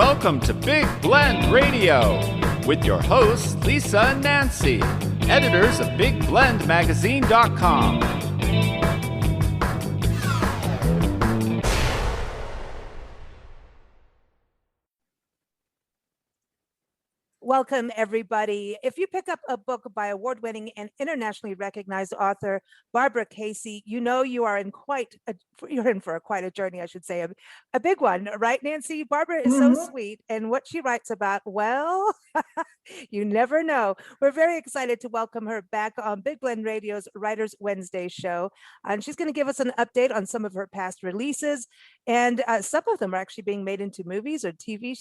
Welcome to Big Blend Radio with your hosts, Lisa and Nancy, editors of BigBlendMagazine.com. Welcome, everybody. If you pick up a book by award-winning and internationally recognized author Barbara Casey, you know you're in for quite a journey, I should say, a big one, right, Nancy? Barbara is so sweet, and what she writes about, well, you never know. We're very excited to welcome her back on Big Blend Radio's Writers Wednesday show, and she's going to give us an update on some of her past releases, and some of them are actually being made into movies or TV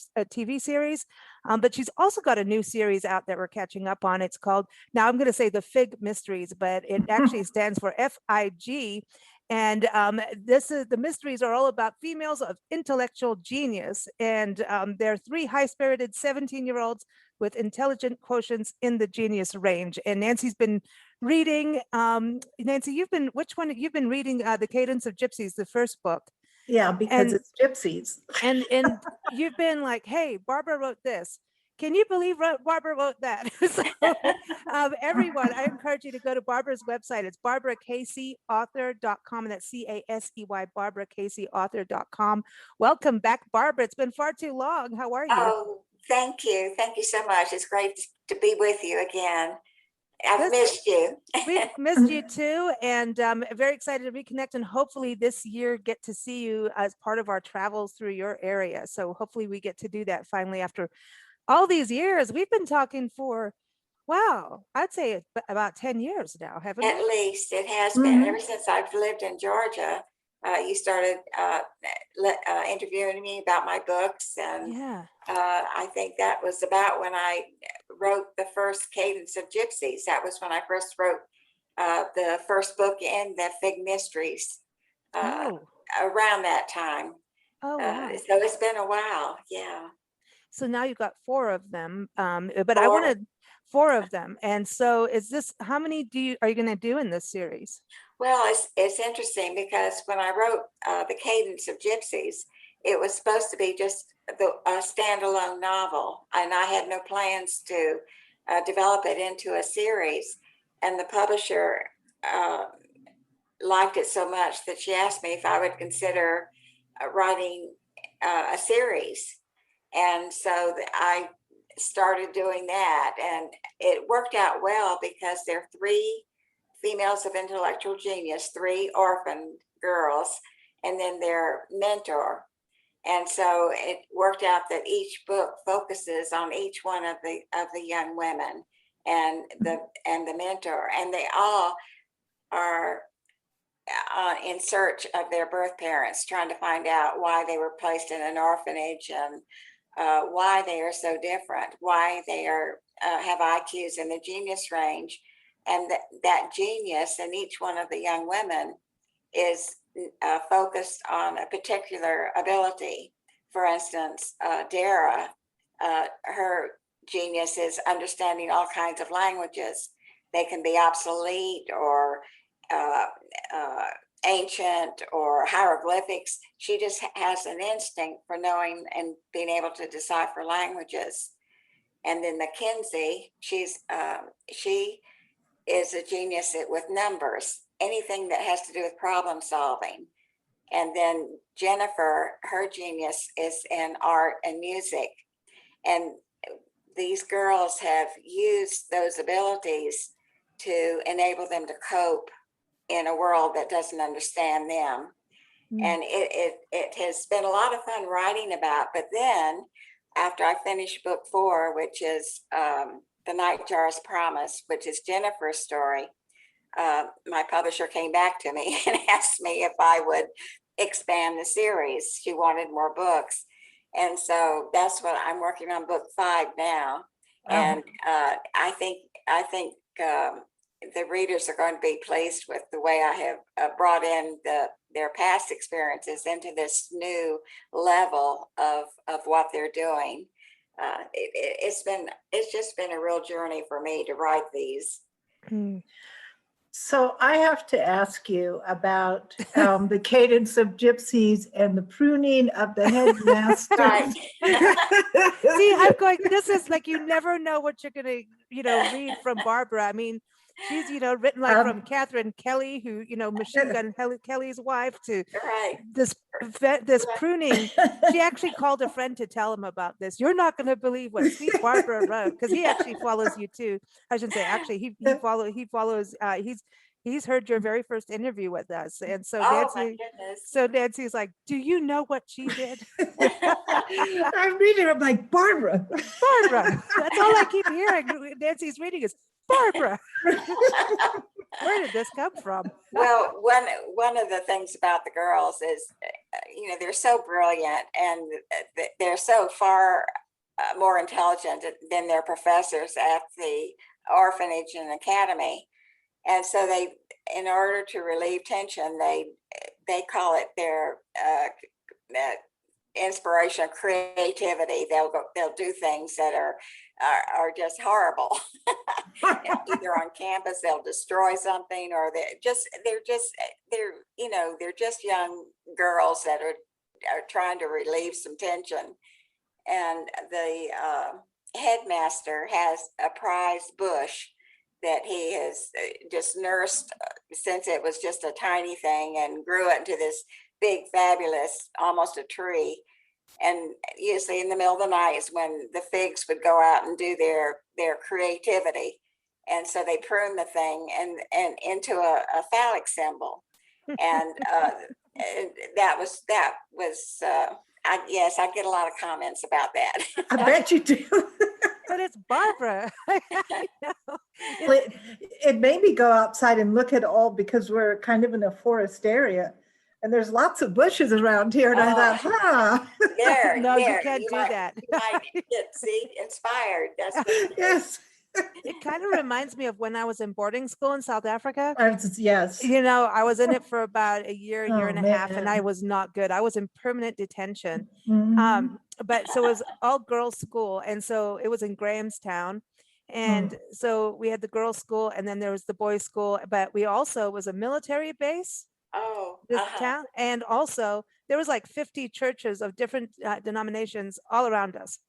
series. But she's also got a new series out that we're catching up on. It's called, now I'm going to say the Fig Mysteries, but it actually stands for FIG. And the mysteries are all about females of intellectual genius. And they're three high-spirited 17-year-olds with intelligent quotients in the genius range. And Nancy's been reading, Nancy, you've been reading The Cadence of Gypsies, the first book. Yeah, because it's gypsies. And you've been like, hey, Barbara wrote this. Can you believe Barbara wrote that? So, everyone, I encourage you to go to Barbara's website. It's BarbaraCaseyAuthor.com, and that's CASEY, BarbaraCaseyAuthor.com. Welcome back, Barbara. It's been far too long. How are you? Oh, thank you. Thank you so much. It's great to be with you again. I've missed you. We've missed you too, and very excited to reconnect, and hopefully this year get to see you as part of our travels through your area. So hopefully we get to do that finally after all these years. We've been talking for, wow, I'd say about 10 years now, haven't we? At least it has been. Ever since I've lived in Georgia, you started interviewing me about my books, and yeah. I think that was about when I wrote the first Cadence of Gypsies. That was when I first wrote the first book in the Fig Mysteries, around that time. Oh, wow. So it's been a while, yeah. So now you've got four of them, but I wanted 4 of them. And so is this, how many are you going to do in this series? Well, it's interesting because when I wrote The Cadence of Gypsies, it was supposed to be just a standalone novel, and I had no plans to develop it into a series. And the publisher liked it so much that she asked me if I would consider writing a series. And so I started doing that, and it worked out well because there are 3 females of intellectual genius, 3 orphan girls, and then their mentor. And so it worked out that each book focuses on each one of the young women and the mentor, and they all are in search of their birth parents, trying to find out why they were placed in an orphanage, and why they are so different, why they have IQs in the genius range, and that genius in each one of the young women is focused on a particular ability. For instance, Dara, her genius is understanding all kinds of languages. They can be obsolete or ancient or hieroglyphics. She just has an instinct for knowing and being able to decipher languages. And then Mackenzie, she is a genius with numbers, anything that has to do with problem solving. And then Jennifer, her genius is in art and music. And these girls have used those abilities to enable them to cope in a world that doesn't understand them. And it has been a lot of fun writing about. But then after I finished book 4, which is The Nightjar's Promise, which is Jennifer's story, my publisher came back to me and asked me if I would expand the series. She wanted more books. And so that's what I'm working on, book 5 now. And I think the readers are going to be pleased with the way I have brought in their past experiences into this new level of what they're doing. It's just been a real journey for me to write these. So I have to ask you about the cadence of gypsies and the pruning of the headmaster. Right. See, I'm going, this is like, you never know what you're going to, read from Barbara. I mean, she's, written like from Catherine Kelly, who, Machine Gun Kelly's wife, to Right. this pruning. She actually called a friend to tell him about this. You're not going to believe what Sweet Barbara wrote, because he actually follows you too. I shouldn't say actually, he follows, he's heard your very first interview with us. And so Oh my goodness. Nancy's like, do you know what she did? I'm reading, I'm like, Barbara. Barbara. That's all I keep hearing. Nancy's reading is Barbara. Where did this come from? Well, one of the things about the girls is, they're so brilliant, and they're so far more intelligent than their professors at the orphanage and academy. And so in order to relieve tension, they call it their inspiration, creativity. They'll do things that are just horrible. Either on campus, they'll destroy something, or they're just young girls that are trying to relieve some tension. And the headmaster has a prize bush that he has just nursed since it was just a tiny thing, and grew it into this big, fabulous, almost a tree. And usually in the middle of the night is when the figs would go out and do their creativity. And so they prune the thing and into a phallic symbol. And that was yes, I get a lot of comments about that. I bet you do. But it's Barbara. I know. It made me go outside and look at all, because we're kind of in a forest area, and there's lots of bushes around here. And I thought, No, you can't do that. You might get inspired. That's what yes. It kind of reminds me of when I was in boarding school in South Africa. Yes. I was in it for about a year and a half, and man. I was not good. I was in permanent detention. Mhm. But so it was all girls school. And so it was in Grahamstown. And so we had the girls school, and then there was the boys school, but we also was a military base, this town. And also there was like 50 churches of different denominations all around us.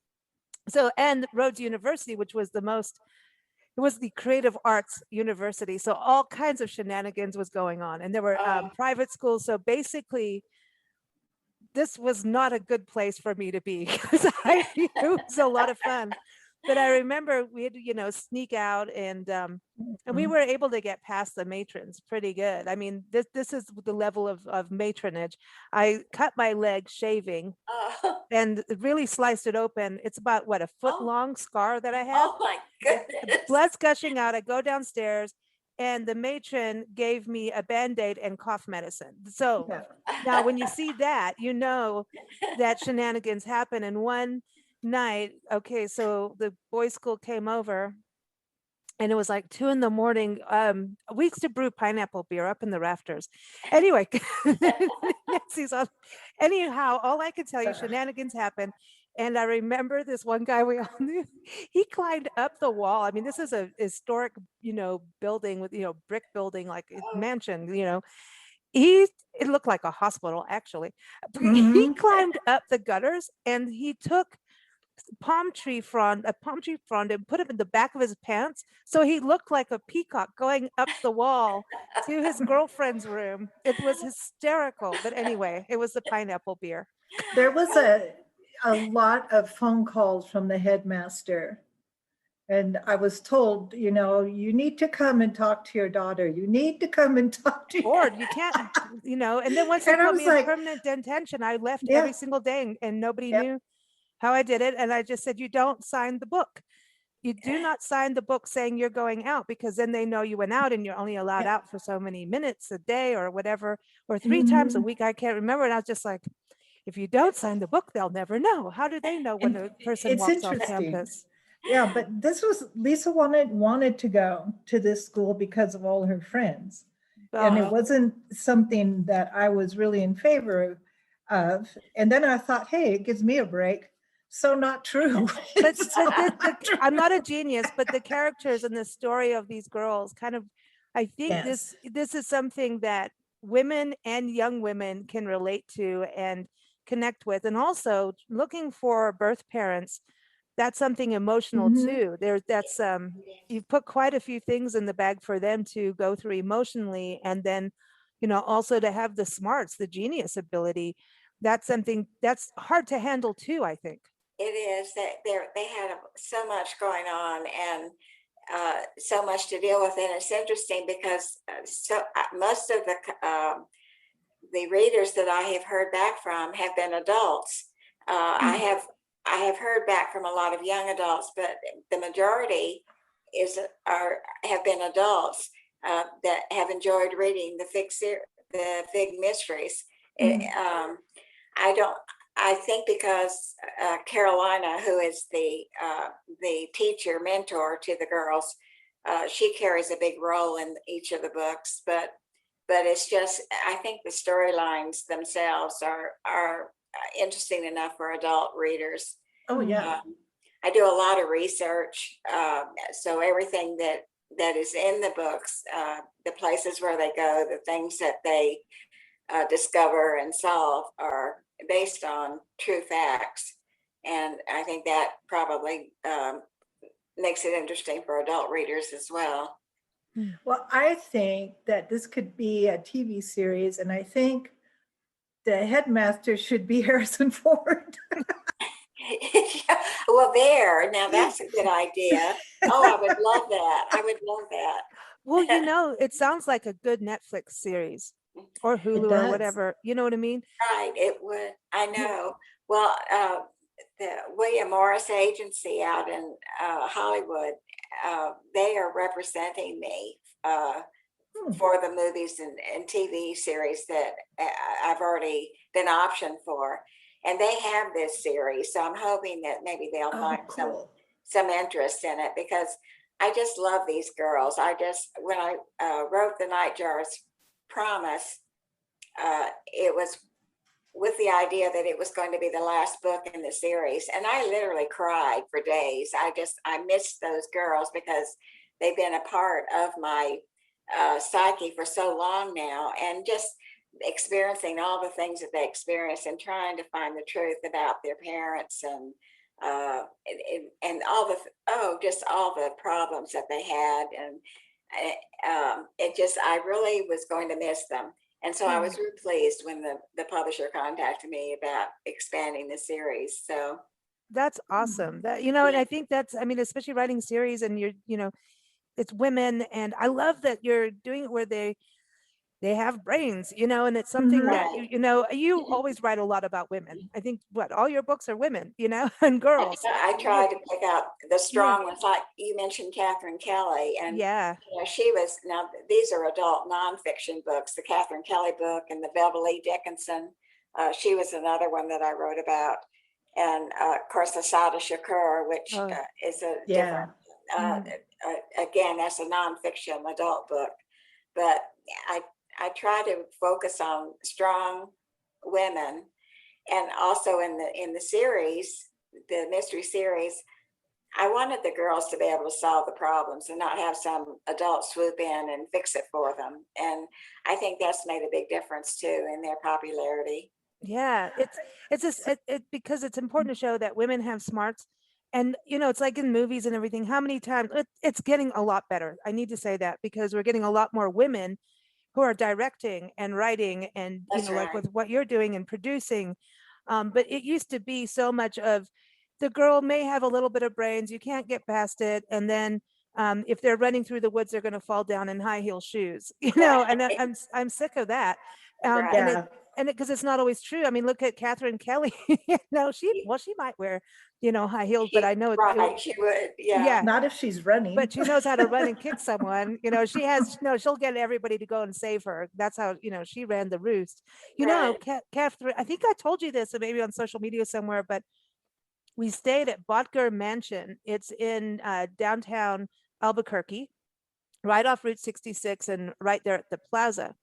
So, and Rhodes University, which was it was the creative arts university. So all kinds of shenanigans was going on, and there were private schools. So basically, this was not a good place for me to be, because it was a lot of fun. But I remember we had to, sneak out, and we were able to get past the matrons pretty good. I mean, this is the level of matronage. I cut my leg shaving and really sliced it open. It's about a foot long scar that I have. Oh my goodness. Blood's gushing out. I go downstairs, and the matron gave me a Band-Aid and cough medicine. So now when you see that, you know that shenanigans happen. And one night, so the boys' school came over, and it was like 2 a.m. We used to brew pineapple beer up in the rafters. Anyway, Nancy's on. Anyhow, all I can tell you, shenanigans happen. And I remember this one guy we all knew, he climbed up the wall. I mean, this is a historic, building with, brick building, like a mansion, it looked like a hospital, actually. He climbed up the gutters, and he took a palm tree frond and put it in the back of his pants. So he looked like a peacock going up the wall to his girlfriend's room. It was hysterical. But anyway, it was the pineapple beer. There was a lot of phone calls from the headmaster. And I was told, you need to come and talk to your daughter. You need to come and talk to Or you can't, and then once they put me in permanent detention, I left every single day, and nobody knew how I did it. And I just said, you don't sign the book. You do not sign the book saying you're going out, because then they know you went out, and you're only allowed out for so many minutes a day or whatever, or 3 times a week. I can't remember. And I was just like, if you don't sign the book, they'll never know. How do they know when a person walks off campus? Yeah, but this was, Lisa wanted to go to this school because of all her friends. And it wasn't something that I was really in favor of. And then I thought, hey, it gives me a break. So not true. I'm not a genius, but the characters in the story of these girls kind of I think Yes. this is something that women and young women can relate to and connect with. And also looking for birth parents, that's something emotional Mhm. too. That's you've put quite a few things in the bag for them to go through emotionally, and then, also to have the smarts, the genius ability. That's something that's hard to handle too, I think. It is that they had so much going on, and so much to deal with. And it's interesting because most of the readers that I have heard back from have been adults. I have heard back from a lot of young adults, but the majority have been adults that have enjoyed reading the Fig Mysteries. I don't. I think because Carolina, who is the teacher mentor to the girls, she carries a big role in each of the books. But it's just, I think the storylines themselves are interesting enough for adult readers. Oh, yeah. I do a lot of research, so everything that is in the books, the places where they go, the things that they discover and solve are based on true facts. And I think that probably makes it interesting for adult readers as well. Well, I think that this could be a TV series, and I think the headmaster should be Harrison Ford. Well, now that's a good idea. Oh, I would love that. I would love that. Well, it sounds like a good Netflix series or It Hulu or does. whatever. You know what I mean? Right, it would. I know. Well, the William Morris Agency out in Hollywood, they are representing me for the movies and TV series that I've already been optioned for. And they have this series, so I'm hoping that maybe they'll Oh, find cool. some interest in it, because I just love these girls. When I wrote The Nightjar's Promise, it was with the idea that it was going to be the last book in the series, and I literally cried for days. I missed those girls because they've been a part of my psyche for so long now, and just experiencing all the things that they experienced and trying to find the truth about their parents and just all the problems that they had. And I really was going to miss them. And so I was really pleased when the publisher contacted me about expanding the series. So That's awesome. And I think especially writing series, and it's women, and I love that you're doing it where they have brains, and it's something that Right. you always write a lot about women. I think all your books are women, and girls. I try to pick out the strong ones, like you mentioned Catherine Kelly, and Yeah. she was. Now these are adult nonfiction books, the Catherine Kelly book and the Beverly Dickinson. She was another one that I wrote about, and of course Asada Shakur, which is a different. Again, that's a nonfiction adult book, but I try to focus on strong women. And also in the series, the mystery series, I wanted the girls to be able to solve the problems and not have some adult swoop in and fix it for them. And I think that's made a big difference too in their popularity. Yeah, it's just because it's important to show that women have smarts. And it's like in movies and everything, how many times it's getting a lot better. I need to say that, because we're getting a lot more women who are directing and writing, and like with what you're doing and producing. But it used to be so much of the girl may have a little bit of brains, you can't get past it, and then if they're running through the woods, they're going to fall down in high heel shoes, and I'm sick of that. Yeah. And because it's not always true. I mean, look at Catherine Kelly. She might wear high heels, but I know she would. Yeah. Not if she's running. but she knows how to run and kick someone. She has she'll get everybody to go and save her. That's how she ran the roost. Catherine, I think I told you this, maybe on social media somewhere, but we stayed at Botger Mansion. It's in downtown Albuquerque, right off Route 66 and right there at the plaza.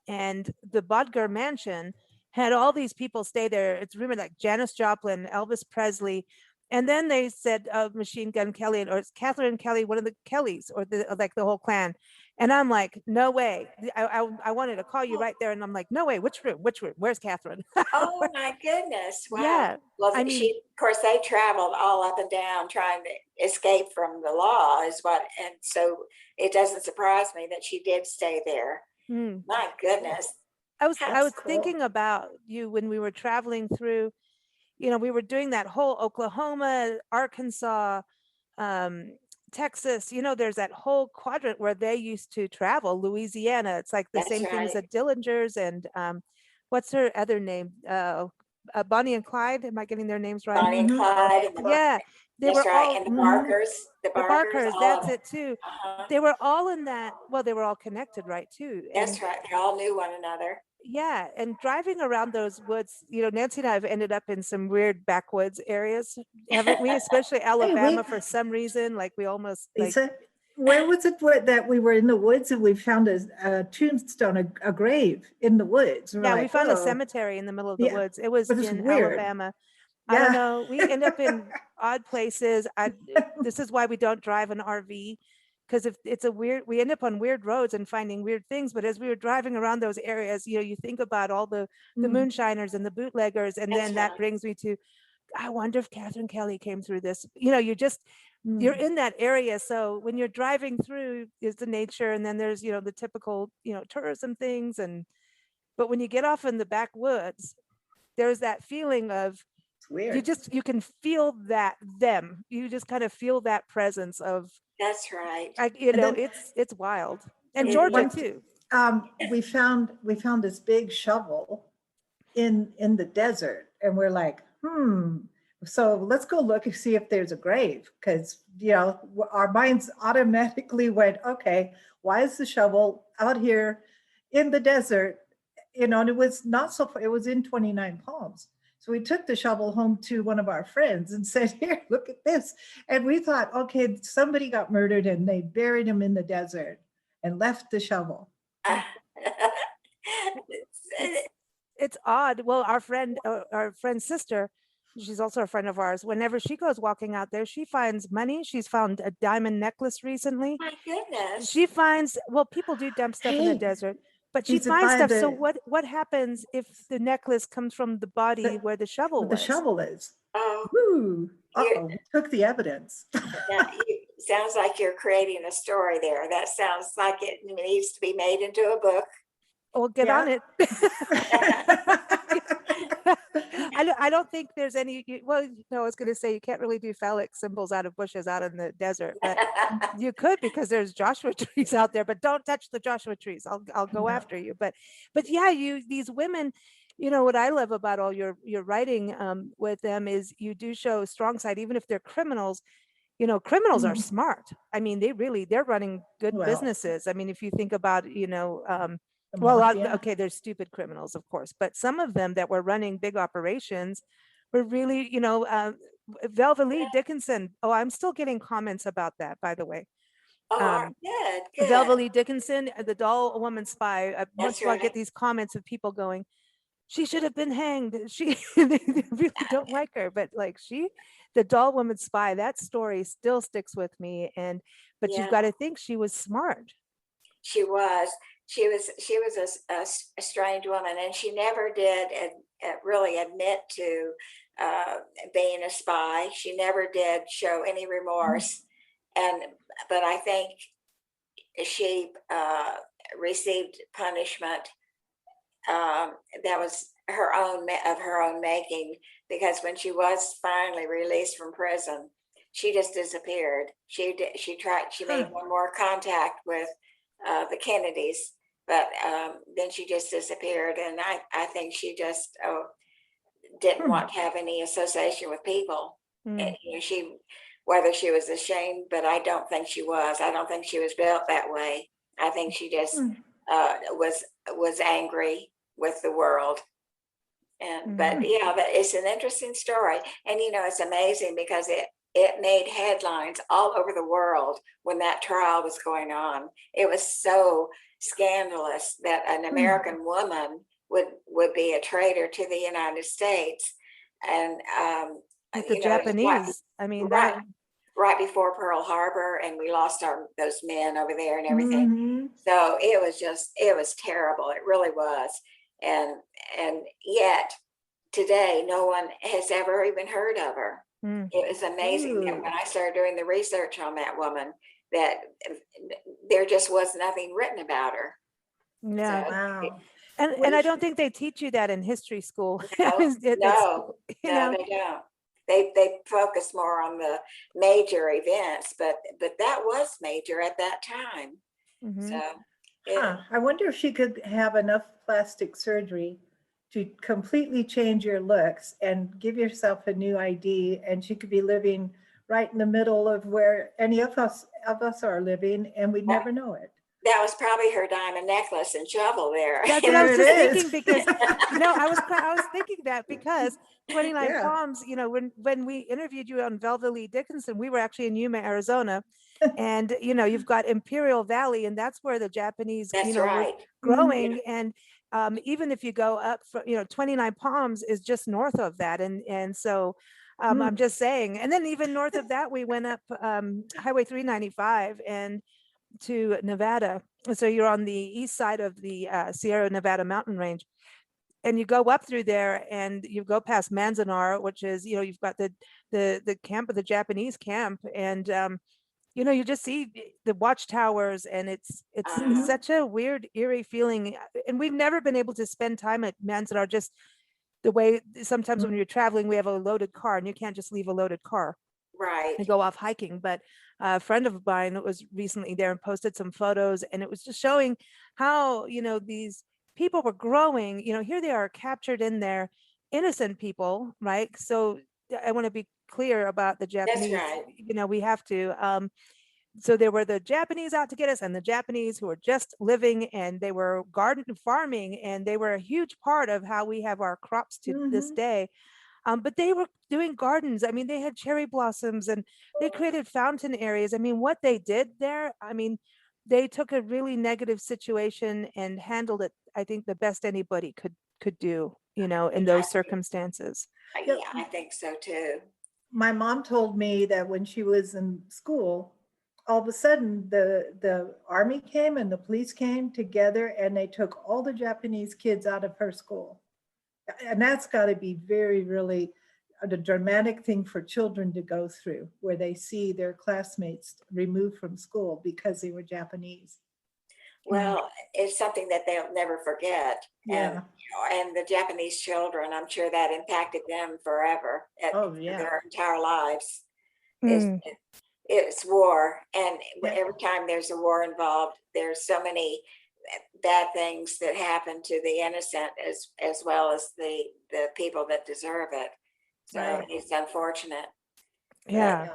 And the Botger Mansion had all these people stay there. It's rumored like Janis Joplin, Elvis Presley. And then they said Machine Gun Kelly, or it's Catherine Kelly, one of the Kellys, or the whole clan. And I'm like, no way. I wanted to call you right there. And I'm like, no way. Which room? Which room? Where's Catherine? Oh my goodness. Wow. Yeah. Well, I mean, of course, they traveled all up and down trying to escape from the law and so it doesn't surprise me that she did stay there. My goodness. I was That's cool. thinking about you when we were traveling through, we were doing that whole Oklahoma, Arkansas, Texas, there's that whole quadrant where they used to travel, Louisiana. It's like the That's same thing as the right. Dillingers and what's her other name? Bonnie and Clyde. Am I getting their names right? Bonnie and Clyde and Yeah, they that's were right. all And the Barkers, the Barkers. all That's of it too. uh-huh. They were all in that. Well, they were all connected, right? Too. And That's right. They all knew one another. yeah, and driving around those woods, Nancy and I have ended up in some weird backwoods areas, haven't we? Especially Alabama for some reason. Like we almost Lisa, where was it that we were in the woods and we found a tombstone, a grave in the woods? Yeah, we found a "Whoa." cemetery in the middle of the Yeah, woods. It was but it's in weird. Alabama. I don't Yeah. know. We end up in odd places. This is why we don't drive an RV, because if it's we end up on weird roads and finding weird things. But as we were driving around those areas, you think about all the moonshiners and the bootleggers, and That's then right. that brings me to, I wonder if Catherine Kelly came through this. You're in that area. So when you're driving through is the nature, and then there's the typical tourism things, but when you get off in the backwoods, there's that feeling of It's weird. you can feel you just kind of feel that presence of, That's right. it's wild. And Georgia too. We found this big shovel in the desert, and we're like, so let's go look and see if there's a grave, because our minds automatically went, okay, why is the shovel out here in the desert? And it was not so far, it was in 29 Palms. So we took the shovel home to one of our friends and said, here, look at this. And we thought, okay, somebody got murdered and they buried him in the desert and left the shovel. It's odd. Well, our friend's sister, she's also a friend of ours. Whenever she goes walking out there, she finds money. She's found a diamond necklace recently. My goodness. She finds, well, people do dump stuff in the desert, but she finds stuff. So what happens if the necklace comes from the body where the shovel was? The shovel is. Oh. Ooh. Uh-oh, we took the evidence. Yeah, sounds like you're creating a story there. That sounds like it needs to be made into a book. Well, get on it. I don't think there's any, well, no, I was going to say you can't really do phallic symbols out of bushes out in the desert, but you could, because there's Joshua trees out there, but don't touch the Joshua trees. I'll go after you. But yeah, these women, what I love about all your writing with them is you do show a strong side, even if they're criminals. Criminals are smart. I mean, they're running good businesses. I mean, if you think about, okay, there's stupid criminals, of course, but some of them that were running big operations were really, Velva Lee Dickinson. Oh, I'm still getting comments about that, by the way. Oh, good. Velva Lee Dickinson, the doll woman spy. Once right. I get these comments of people going, she should have been hanged. They really don't like her, but like the doll woman spy, that story still sticks with me. But you've got to think she was smart. She was a strange woman, and she never did really admit to being a spy. She never did show any remorse, but I think she received punishment that was of her own making, because when she was finally released from prison, she just disappeared. She made one more contact with the Kennedys, but then she just disappeared, and I think she just didn't want to have any association with people. And, whether she was ashamed, but I don't think she was. I don't think she was built that way. I think she just was angry with the world. But it's an interesting story, and it's amazing because it made headlines all over the world when that trial was going on. It was so scandalous that an American woman would be a traitor to the United States, and the Japanese. I mean, right. right before Pearl Harbor, and we lost those men over there and everything. Mm-hmm. So it was terrible. It really was. And yet today, no one has ever even heard of her. It was amazing that when I started doing the research on that woman, that there just was nothing written about her. Yeah. So, Wow. And I don't think they teach you that in history school. No, they don't. They focus more on the major events, but that was major at that time. So I wonder if she could have enough plastic surgery to completely change your looks and give yourself a new ID, and she could be living right in the middle of where any of us are living, and we'd never know it. that was probably her diamond necklace and shovel there. That's what I was just thinking, because I was thinking that because 29 Palms, when we interviewed you on Velva Lee Dickinson, we were actually in Yuma, Arizona, and you've got Imperial Valley, and that's where the Japanese were growing. And even if you go up from 29 Palms is just north of that, and so I'm just saying. And then even north of that, we went up Highway 395 and to Nevada. So you're on the east side of the Sierra Nevada mountain range, and you go up through there and you go past Manzanar, which is, you've got the camp of the Japanese camp, and you just see the watchtowers, and it's such a weird, eerie feeling. And we've never been able to spend time at Manzanar, just the way sometimes when you're traveling, we have a loaded car and you can't just leave a loaded car and go off hiking. But a friend of mine was recently there and posted some photos, and it was just showing how, these people were growing. Here they are captured in there, innocent people, right? So I want to be clear about the Japanese. That's right. We have to. So there were the Japanese out to get us, and the Japanese who were just living, and they were garden farming, and they were a huge part of how we have our crops to this day. But they were doing gardens. I mean, they had cherry blossoms, and they created fountain areas. I mean, what they did there, they took a really negative situation and handled it, I think, the best anybody could do, in those circumstances. Yeah, I think so too. My mom told me that when she was in school, all of a sudden the army came and the police came together, and they took all the Japanese kids out of her school. And that's got to be really a dramatic thing for children to go through, where they see their classmates removed from school because they were Japanese. Well, it's something that they'll never forget. Yeah. And the Japanese children, I'm sure that impacted them forever, their entire lives. It's war, and every time there's a war involved, there's so many bad things that happen to the innocent as well as the people that deserve it. So it's unfortunate. Yeah.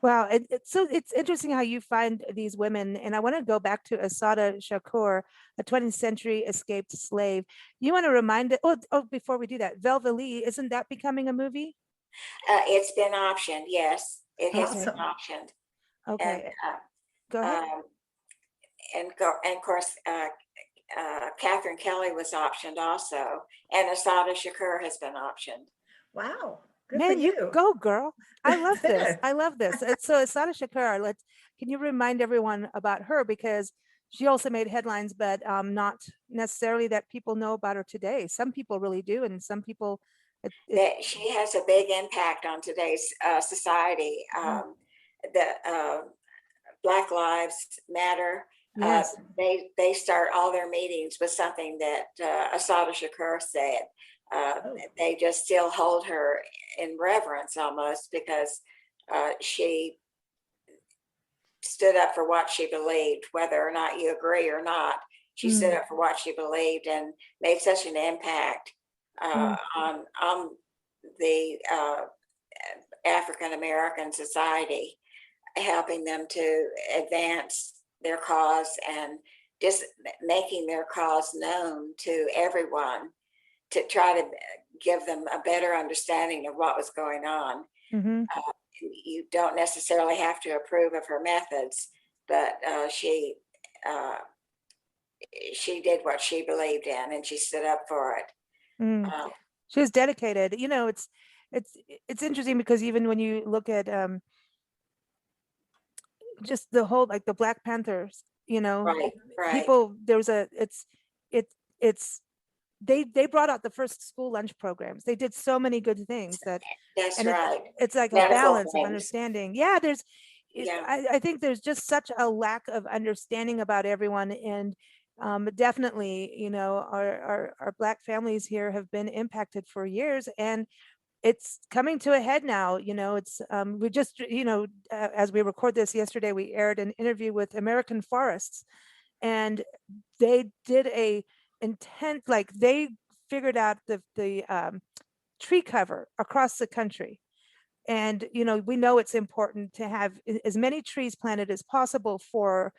Wow. It's interesting how you find these women. And I want to go back to Asada Shakur, a 20th century escaped slave. You want to remind it? Before we do that, Velva Lee, isn't that becoming a movie? It's been optioned. Yes, it has been optioned. Okay. And, go ahead. And of course, Catherine Kelly was optioned also, and Asada Shakur has been optioned. Wow. Good Man, for you. You go, girl. I love this. I love this. So Asada Shakur, can you remind everyone about her? Because she also made headlines, but not necessarily that people know about her today. Some people really do, and some people... That she has a big impact on today's society. The Black Lives Matter. Yes. They start all their meetings with something that Asada Shakur said. They just still hold her in reverence almost, because she stood up for what she believed, whether or not you agree or not. She stood up for what she believed and made such an impact on the African American society, helping them to advance their cause and just making their cause known to everyone, to try to give them a better understanding of what was going on. You don't necessarily have to approve of her methods, but she did what she believed in, and she stood up for it. She was dedicated. It's interesting because even when you look at just the whole, like the Black Panthers, Right, right. people, it's they brought out the first school lunch programs. They did so many good things That's and right. it's like a Medical balance of things. understanding. Yeah, Yeah. I think there's just such a lack of understanding about everyone. And definitely, our Black families here have been impacted for years, and it's coming to a head now. It's we just, as we record this, yesterday we aired an interview with American Forests, and they did a intent, like they figured out the tree cover across the country. And we know it's important to have as many trees planted as possible for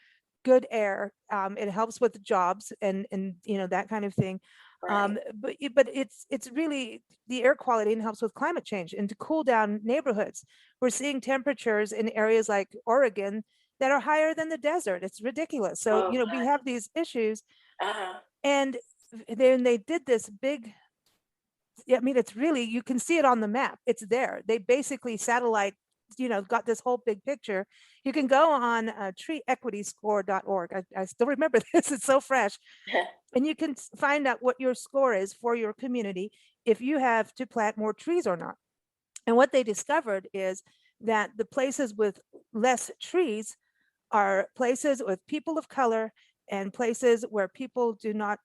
good air. It helps with jobs and that kind of thing. Right. But it's really the air quality, and helps with climate change and to cool down neighborhoods. We're seeing temperatures in areas like Oregon that are higher than the desert. It's ridiculous. So Oh, we have these issues, uh-huh. and then they did this big, I mean, it's really, you can see it on the map. It's there. They basically satellite, got this whole big picture. You can go on treeequityscore.org. I still remember this. It's so fresh. And you can find out what your score is for your community, if you have to plant more trees or not. And what they discovered is that the places with less trees are places with people of color, and places where people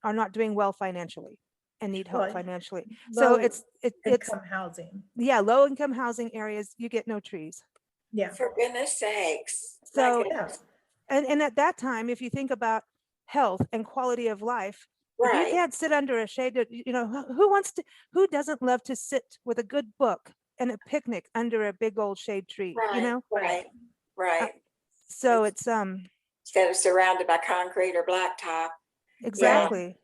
are not doing well financially and need help Well, financially. So low it's income housing. yeah, low income housing areas, you get no trees. Yeah. For goodness sakes. So Yeah. and at that time, if you think about health and quality of life, if you Right. can't sit under a shade, who doesn't love to sit with a good book and a picnic under a big old shade tree, Right. Right. Right. So it's Instead of surrounded by concrete or blacktop. exactly.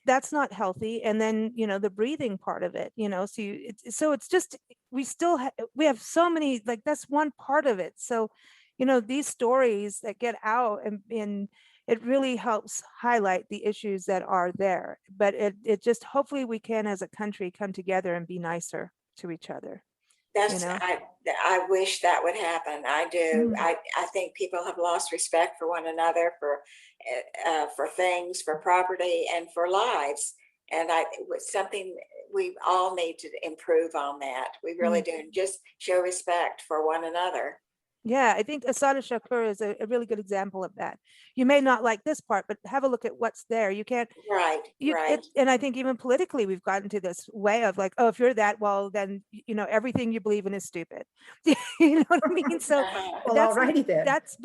That's not healthy. And then the breathing part of it, so it's just, we have so many, like, that's one part of it. So these stories that get out, and it really helps highlight the issues that are there. But it just, hopefully we can as a country come together and be nicer to each other. I wish that would happen. I do. I think people have lost respect for one another, for things, for property, and for lives. And it's something we all need to improve on that. We really do. Just show respect for one another. Yeah, I think Asada Shakur is a really good example of that. You may not like this part, but have a look at what's there. You can't. Right. Right. And I think even politically, we've gotten to this way of like, oh, if you're that, well, then everything you believe in is stupid. You know what I mean? So Well, that's alrighty then. that's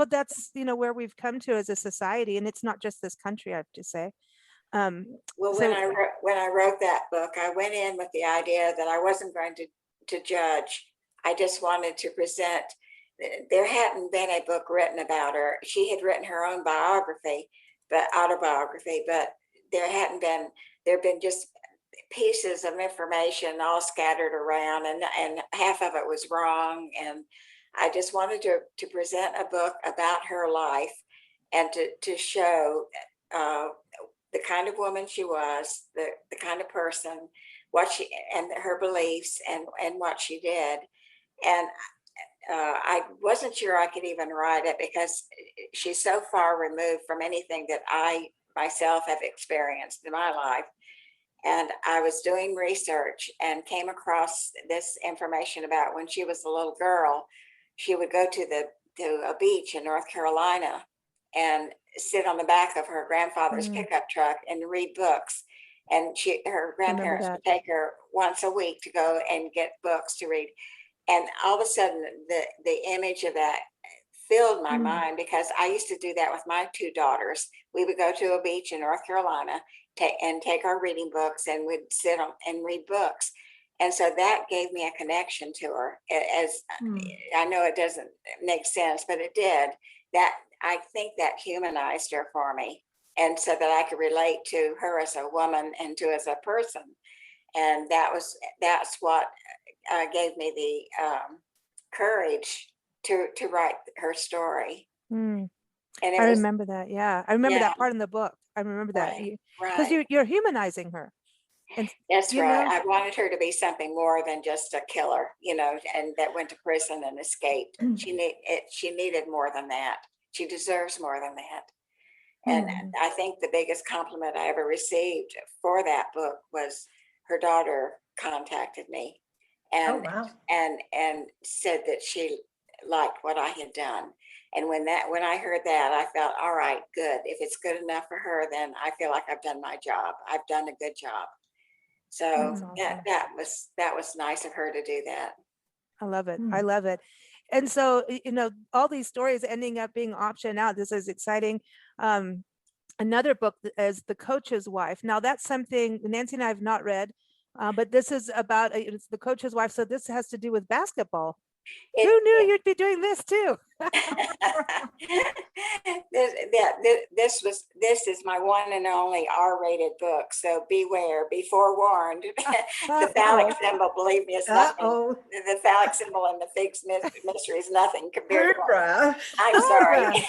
where we've come to as a society, and it's not just this country, I have to say. Well, when I wrote that book, I went in with the idea that I wasn't going to judge. I just wanted to present. There hadn't been a book written about her. She had written her own autobiography, but there've been just pieces of information all scattered around, and half of it was wrong. And I just wanted to present a book about her life, and to show the kind of woman she was, the kind of person, and her beliefs, and what she did. And I wasn't sure I could even write it, because she's so far removed from anything that I myself have experienced in my life. And I was doing research and came across this information about when she was a little girl, she would go to a beach in North Carolina and sit on the back of her grandfather's pickup truck and read books. And her grandparents would take her once a week to go and get books to read. And all of a sudden, the image of that filled my mind, because I used to do that with my two daughters. We would go to a beach in North Carolina and take our reading books, and we'd sit and read books. And so that gave me a connection to her. As I know it doesn't make sense, but it did. That, I think, that humanized her for me, and so that I could relate to her as a woman and to as a person. And that's what gave me the courage to write her story. And I remember that. Yeah, I remember that part in the book. I remember that, because you're humanizing her. And that's right. I wanted her to be something more than just a killer, and that went to prison and escaped. She needed more than that. she deserves more than that. And I think the biggest compliment I ever received for that book was her daughter contacted me and and said that she liked what I had done. And when I heard that, I felt, all right, good. If it's good enough for her, then I feel like I've done my job. I've done a good job. So awesome. that was nice of her to do that. I love it. I love it. And so, all these stories ending up being optioned out. This is exciting. Another book is The Coach's Wife. Now that's something Nancy and I have not read, but this is about, it's The Coach's Wife. So this has to do with basketball. Who knew you'd be doing this too? This is my one and only R-rated book. So beware, be forewarned. The phallic symbol, believe me, is nothing. The phallic symbol and the fig's mystery is nothing compared to. I'm sorry.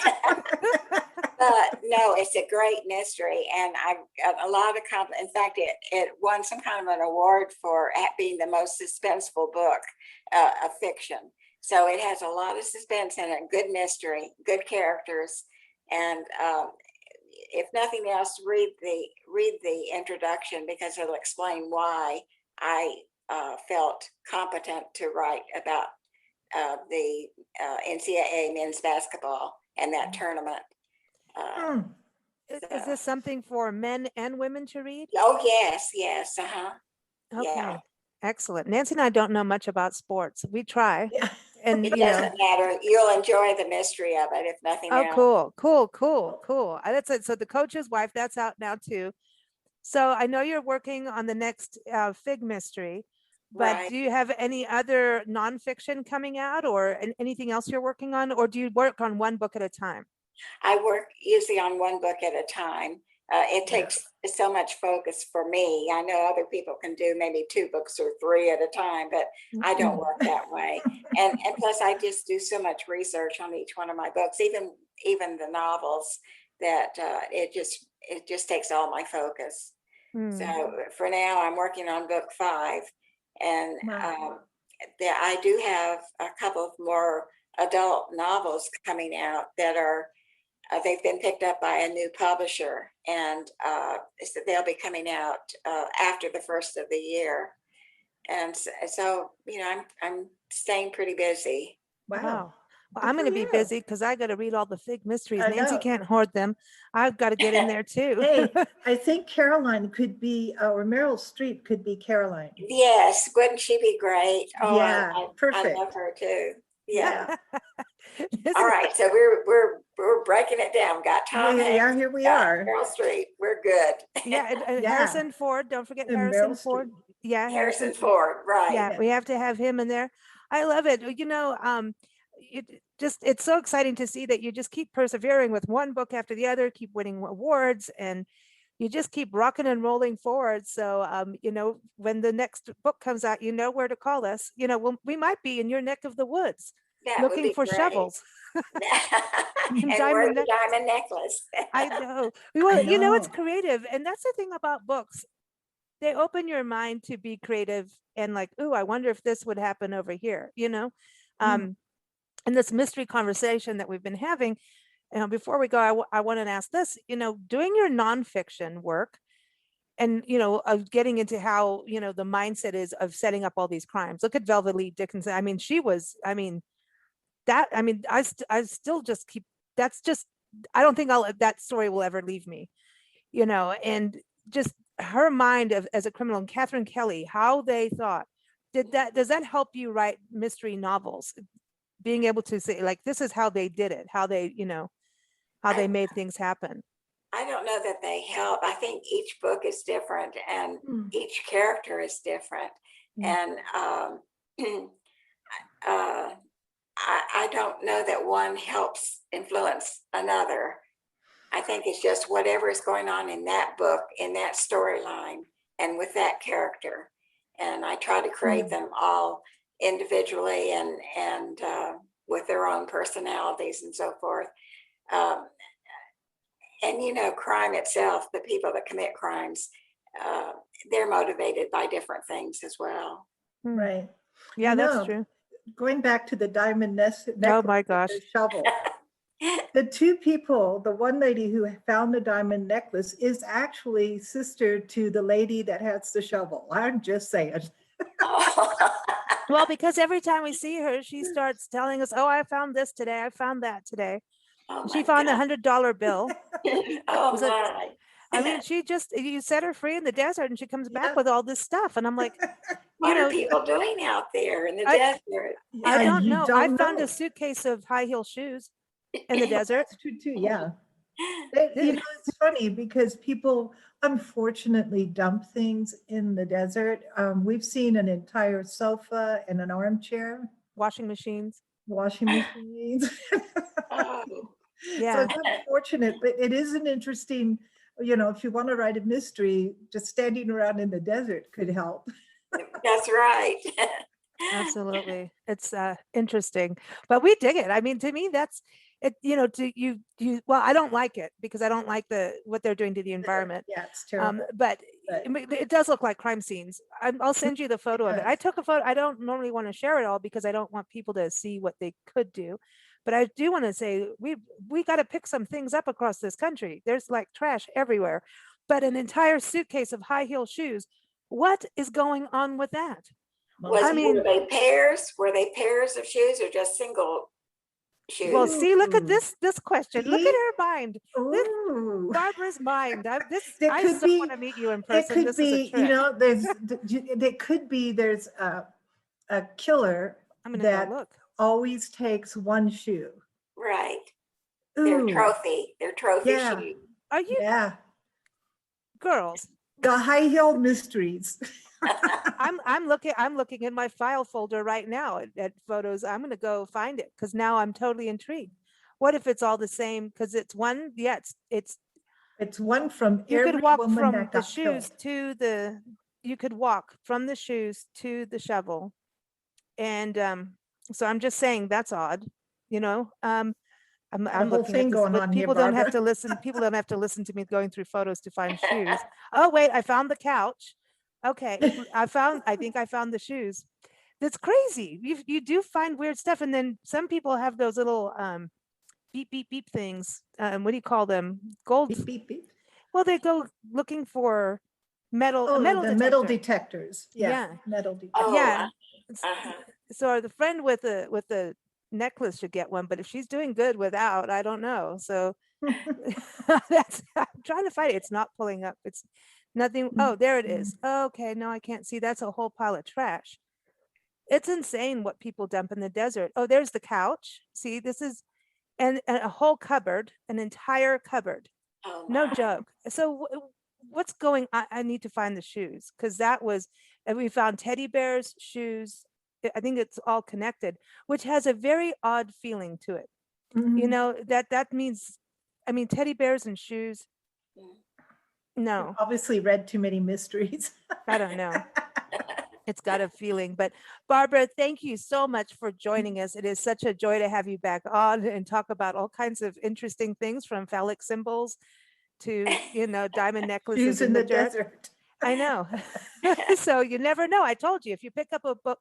But no, it's a great mystery, and I got a lot of compliments. In fact, it won some kind of an award for being the most suspenseful book of fiction. So it has a lot of suspense in it, good mystery, good characters, and if nothing else, read the introduction, because it'll explain why I felt competent to write about the NCAA men's basketball and that tournament. Is this something for men and women to read? Oh, yes. Okay. Yeah. Excellent. Nancy and I don't know much about sports. We try. Yeah. And it doesn't matter. You'll enjoy the mystery of it, if nothing else. Cool. That's it. So The Coach's Wife, that's out now too. So I know you're working on the next Fig mystery, but do you have any other nonfiction coming out, or anything else you're working on, or do you work on one book at a time? I work usually on one book at a time. It takes so much focus for me. I know other people can do maybe 2 books or 3 at a time, but I don't work that way. And plus, I just do so much research on each one of my books, even the novels, that it just takes all my focus. So for now, I'm working on book 5, and I do have a couple of more adult novels coming out that are. They've been picked up by a new publisher, and so they'll be coming out after the first of the year. And so, I'm staying pretty busy. Wow. Well, I'm going to be busy because I got to read all the Fig mysteries. Nancy can't hoard them. I've got to get in there too. Hey, I think Caroline could be, or Meryl Streep could be Caroline. Yes, wouldn't she be great? Oh, yeah, perfect. I love her too. Yeah. All right, so we're breaking it down. Got Tom Hanks. Yeah, here we are. Meryl Streep. We're good. And Harrison Ford. Don't forget Harrison Ford. Yeah, Harrison Ford. Right. Yeah, we have to have him in there. I love it. It's so exciting to see that you just keep persevering with one book after the other, keep winning awards, and you just keep rocking and rolling forward. So, when the next book comes out, you know where to call us. We might be in your neck of the woods. Looking for shovels. And wear the diamond necklace. I know. Well, it's creative. And that's the thing about books. They open your mind to be creative and like, ooh, I wonder if this would happen over here, And this mystery conversation that we've been having, before we go, I want to ask this, doing your nonfiction work and, of getting into how, the mindset is of setting up all these crimes. Look at Velvet Lee Dickinson. I mean, I still just keep, I don't think that story will ever leave me, and just her mind as a criminal, and Catherine Kelly, how they thought, does that help you write mystery novels? Being able to say, like, this is how they did it, how they, how they made things happen. I don't know that they help. I think each book is different and each character is different. And I don't know that one helps influence another. I think it's just whatever is going on in that book, in that storyline, and with that character. And I try to create them all individually and with their own personalities and so forth. And crime itself, the people that commit crimes, they're motivated by different things as well. Right. Yeah, that's true. Going back to the diamond necklace, oh my gosh, shovel. The two people, the one lady who found the diamond necklace is actually sister to the lady that has the shovel. I'm just saying. Well, because every time we see her, she starts telling us, "Oh, I found this today. I found that today." Oh She my found a God. $100 bill. Oh Was it- my. I mean, you set her free in the desert, and she comes back Yeah. with all this stuff, and I'm like, What are people doing out there in the I- desert? I don't You know. I found a suitcase of high heel shoes in the desert. That's true too, yeah. It's funny because people unfortunately dump things in the desert. We've seen an entire sofa and an armchair, Washing machines. washing machines. Oh, Yeah. So it's unfortunate, but it is an interesting, if you want to write a mystery, just standing around in the desert could help. that's right. Absolutely. It's interesting, but we dig it. I mean, to me, that's it, well, I don't like it because I don't like what they're doing to the environment. Yeah, it's terrible. But But- it does look like crime scenes. I'll send you the photo of it. I does. took a photo. I don't normally want to share it all because I don't want people to see what they could do. But I do want to say we got to pick some things up across this country. There's like trash everywhere, but an entire suitcase of high heel shoes. What is going on with that? Were they pairs? Were they pairs of shoes or just single shoes? Well, see, look at Ooh. this question. Look at See? her mind. This Ooh. Barbara's mind. I could so be- want to meet you in It person. could This is a be, trick. there's a killer I'm gonna that go look. always takes one shoe. Right. Ooh, They're trophy Yeah. shoes. Are you yeah, girls? the high heel mysteries. I'm looking in my file folder right now at photos. I'm gonna go find it because now I'm totally intrigued. What if it's all the same? Because it's one, yeah, it's It's one from you every could walk woman from that the got shoes killed. to you could walk from the shoes to the shovel. And so I'm just saying that's odd, you know. I'm Got a I'm whole looking thing at this, going but on here, people don't have to Barbara. listen. People don't have to listen to me going through photos to find shoes. Oh, wait, I found the couch. Okay, I think I found the shoes. That's crazy. You do find weird stuff. And then some people have those little beep, beep, beep things. What do you call them? Gold. Beep, beep, beep. Well, they go looking for metal, a Oh, metal the detector. metal detectors. Yeah, Yeah. metal detectors. Oh, Yeah. uh-huh. So the friend with the necklace should get one, but if she's doing good without, I don't know. So that's I'm trying to find it. It's not pulling up. It's nothing. Oh, there it is. Okay, no, I can't see. That's a whole pile of trash. It's insane what people dump in the desert. Oh, there's the couch. See, this is and a whole cupboard, an entire cupboard. Oh, No my. joke. So what's going I need to find the shoes because that was, and we found teddy bears, shoes. I think it's all connected, which has a very odd feeling to it. You Mhm. know, that means, I mean, teddy bears and shoes. No, Obviously read too many mysteries. I don't know. It's got a feeling. But Barbara, thank you so much for joining us. It is such a joy to have you back on and talk about all kinds of interesting things from phallic symbols to, diamond necklaces Shoes in in the the dirt. desert. I know. So you never know. I told you, if you pick up a book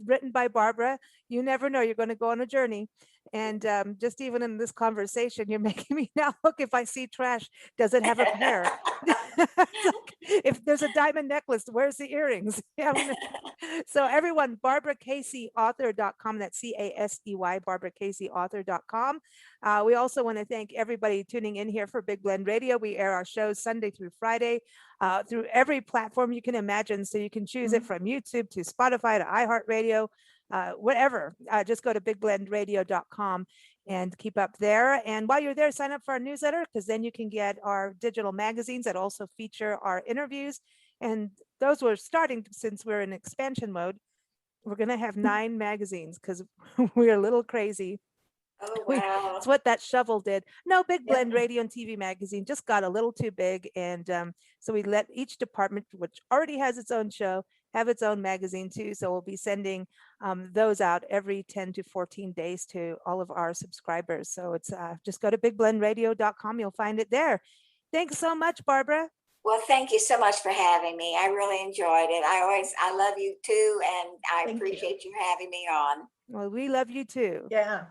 written by Barbara, you never know. You're going to go on a journey. And just even in this conversation, you're making me now look, if I see trash, does it have a pair? If there's a diamond necklace, where's the earrings? So everyone, BarbaraCaseyAuthor.com. That's CASEY, BarbaraCaseyAuthor.com. We also want to thank everybody tuning in here for Big Blend Radio. We air our shows Sunday through Friday through every platform you can imagine. So you can choose it from YouTube to Spotify to iHeartRadio, whatever. Just go to bigblendradio.com and keep up there. And while you're there, sign up for our newsletter because then you can get our digital magazines that also feature our interviews. And those were starting since we're in expansion mode. We're going to have 9 magazines because we're a little crazy. Oh, wow. It's what that shovel did. No, Big Blend Radio and TV magazine just got a little too big. And so we let each department, which already has its own show, have its own magazine too. So we'll be sending those out every 10 to 14 days to all of our subscribers. So it's just go to bigblendradio.com. You'll find it there. Thanks so much, Barbara. Well, thank you so much for having me. I really enjoyed it. I love you too. And I appreciate you having me on. Well, we love you too. Yeah.